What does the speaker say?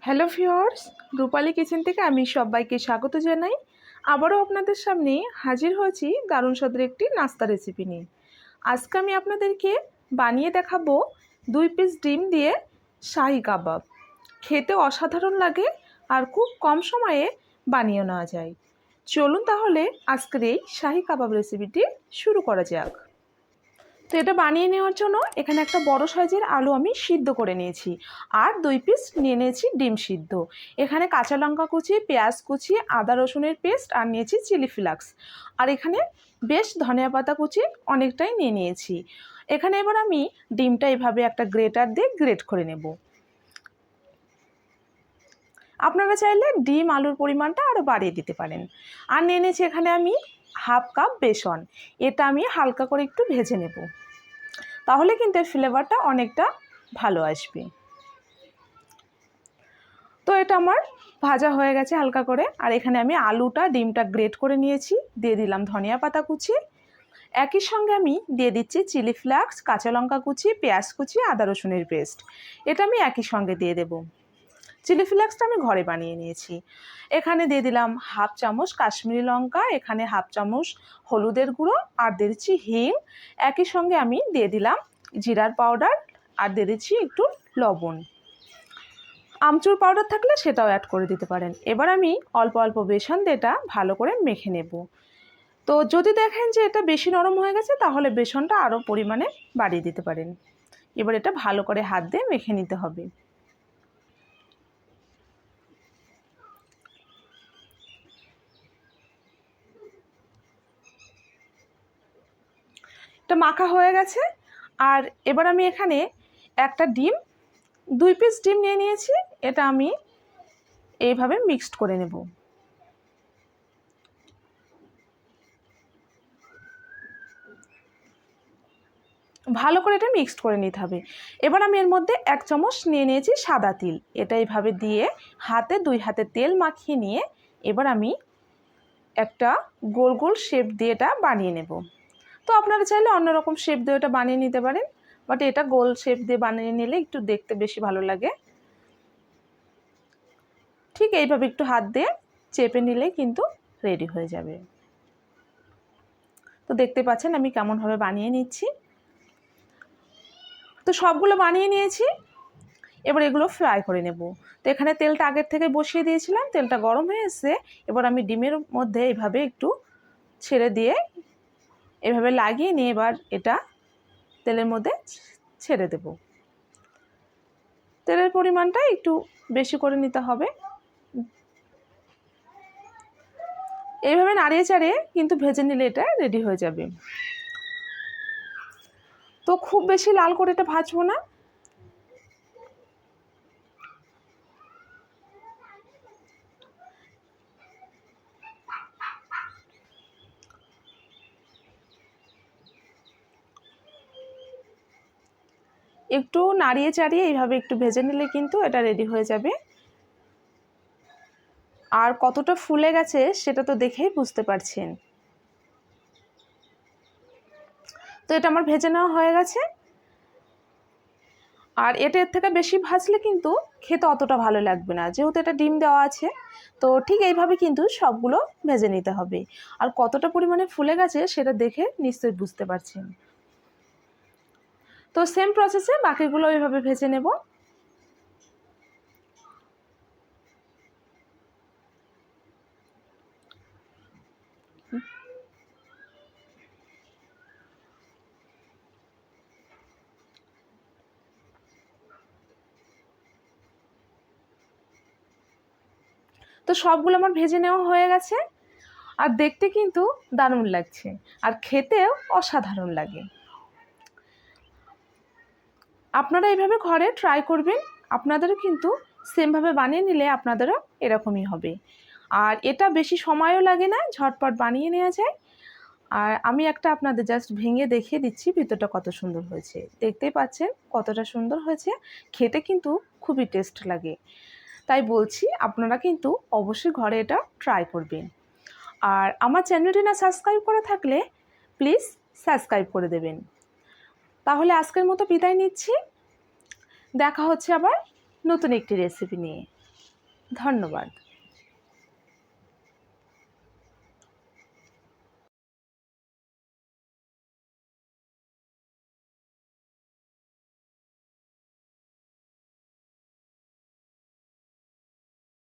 Hello viewers, রূপালী kitchen থেকে আমি সবাইকে স্বাগত জানাই। আবারও আপনাদের সামনে হাজির হয়েছি দারুণ স্বাদের একটি নাস্তা রেসিপি নিয়ে। আজকে আমি আপনাদেরকে বানিয়ে দেখাবো 2 পিস ডিম দিয়ে শাহি কাবাব। খেতে অসাধারণ লাগে আর খুব কম সময়ে বানিয়ে নেওয়া যায়। চলুন তাহলে আজকের এই শাহি কাবাব রেসিপিটি শুরু করা যাক। তো এটা বানিয়ে নেওয়ার জন্য এখানে একটা বড় সাইজের আলু আমি সিদ্ধ করে নিয়েছি আর 2 পিস নিয়ে নিয়েছি ডিম সিদ্ধ। এখানে কাঁচা লঙ্কা কুচি, পেঁয়াজ কুচি, আদা রসুনের পেস্ট আর নিয়েছি চিলি ফ্লেক্স। আর এখানে বেশ ধনিয়া পাতা কুচি অনেকটাই নিয়ে নিয়েছি। এখানে এবার আমি ডিমটা এভাবে একটা গ্রেটার দিয়ে গ্রেট করে নেব। আপনারা চাইলে ডিম আলুর পরিমাণটা আরও বাড়িয়ে দিতে পারেন। আর নিয়ে নিয়েছি এখানে আমি হাফ কাপ বেসন। এটা আমি হালকা করে একটু ভেজে নেব, তাহলে কিন্তু এর ফ্লেভারটা অনেকটা ভালো আসবে। তো এটা আমার ভাজা হয়ে গেছে হালকা করে। আর এখানে আমি আলুটা ডিমটা গ্রেট করে নিয়েছি, দিয়ে দিলাম ধনিয়া পাতা কুচি। একই সঙ্গে আমি দিয়ে দিচ্ছি চিলি ফ্লেক্স, কাঁচা লঙ্কা কুচি, পেঁয়াজ কুচি, আদা রসুনের পেস্ট। এটা আমি একই সঙ্গে দিয়ে দেব। চিলি ফ্লেক্সটা আমি ঘরে বানিয়ে নিয়েছি। এখানে দিয়ে দিলাম হাফ চামচ কাশ্মীরি লঙ্কা, এখানে হাফ চামচ হলুদের গুঁড়ো আর দিয়ে দিচ্ছি হিং। একই সঙ্গে আমি দিয়ে দিলাম জিরার পাউডার আর দিয়ে দিচ্ছি একটু লবণ। আমচুর পাউডার থাকলে সেটাও অ্যাড করে দিতে পারেন। এবার আমি অল্প অল্প বেসন দিয়ে এটা ভালো করে মেখে নেব। তো যদি দেখেন যে এটা বেশি নরম হয়ে গেছে তাহলে বেসনটা আরও পরিমাণে বাড়িয়ে দিতে পারেন। এবার এটা ভালো করে হাত দিয়ে মেখে নিতে হবে। এটা মাখা হয়ে গেছে। আর এবার আমি এখানে একটা ডিম, 2 পিস ডিম নিয়ে নিয়েছি। এটা আমি এইভাবে মিক্সড করে নেব। ভালো করে এটা মিক্সড করে নিতে হবে। এবার আমি এর মধ্যে 1 চামচ নিয়ে নিয়েছি সাদা তিল। এটা এইভাবে দিয়ে হাতে 2 হাতে তেল মাখিয়ে নিয়ে এবার আমি একটা গোল গোল শেপ দিয়ে এটা বানিয়ে নেব। তো আপনারা চাইলে অন্যরকম শেপ দিয়ে এটা বানিয়ে নিতে পারেন, বাট এটা গোল শেপ দিয়ে বানিয়ে নিলে একটু দেখতে বেশি ভালো লাগে। ঠিক এইভাবে একটু হাত দিয়ে চেপে নিলে কিন্তু রেডি হয়ে যাবে। তো দেখতে পাচ্ছেন আমি কেমনভাবে বানিয়ে নিচ্ছি। তো সবগুলো বানিয়ে নিয়েছি। এবার এগুলো ফ্রাই করে নেব। তো এখানে তেলটা আগের থেকে বসিয়ে দিয়েছিলাম, তেলটা গরম হয়ে এসে এবার আমি ডিমের মধ্যে এইভাবে একটু ছেড়ে দিয়ে এভাবে লাগিয়ে নিয়ে এবার এটা তেলের মধ্যে ছেড়ে দেব। তেলের পরিমাণটা একটু বেশি করে নিতে হবে। এইভাবে নাড়িয়ে চাড়িয়ে কিন্তু ভেজে নিলে এটা রেডি হয়ে যাবে। তো খুব বেশি লাল করে এটা ভাজবো না। একটু নাড়িয়ে চাড়িয়ে এইভাবে একটু ভেজে নিলে কিন্তু এটা রেডি হয়ে যাবে। আর কতটা ফুলে গেছে সেটা তো দেখেই বুঝতে পারছেন। তো এটা আমার ভেজে নেওয়া হয়ে গেছে। আর এটা এর থেকে বেশি ভাজলে কিন্তু খেতে অতটা ভালো লাগবে না, যেহেতু এটা ডিম দেওয়া আছে। তো ঠিক এইভাবে কিন্তু সবগুলো ভেজে নিতে হবে। আর কতটা পরিমাণে ফুলে গেছে সেটা দেখে নিশ্চয়ই বুঝতে পারছেন। তো সেম প্রসেসে বাকিগুলো এইভাবে ভেজে নেব। তো সবগুলো আমার ভেজে নেওয়া হয়ে গেছে। আর দেখতে কিন্তু দারুণ লাগছে আর খেতেও অসাধারণ লাগে। আপনারা এইভাবে ঘরে ট্রাই করবেন, আপনাদেরও কিন্তু সেমভাবে বানিয়ে নিলে আপনাদেরও এরকমই হবে। আর এটা বেশি সময়ও লাগে না, ঝটপট বানিয়ে নেওয়া যায়। আর আমি একটা আপনাদের জাস্ট ভেঙে দেখিয়ে দিচ্ছি ভিতরটা কত সুন্দর হয়েছে। দেখতেই পাচ্ছেন কতটা সুন্দর হয়েছে, খেতে কিন্তু খুবই টেস্ট লাগে। তাই বলছি আপনারা কিন্তু অবশ্যই ঘরে এটা ট্রাই করবেন। আর আমার চ্যানেলটি না সাবস্ক্রাইব করা থাকলে প্লিজ সাবস্ক্রাইব করে দেবেন। তাহলে আজকের মতো বিদায় নিচ্ছি। দেখা হচ্ছে আবার নতুন একটি রেসিপি নিয়ে। ধন্যবাদ।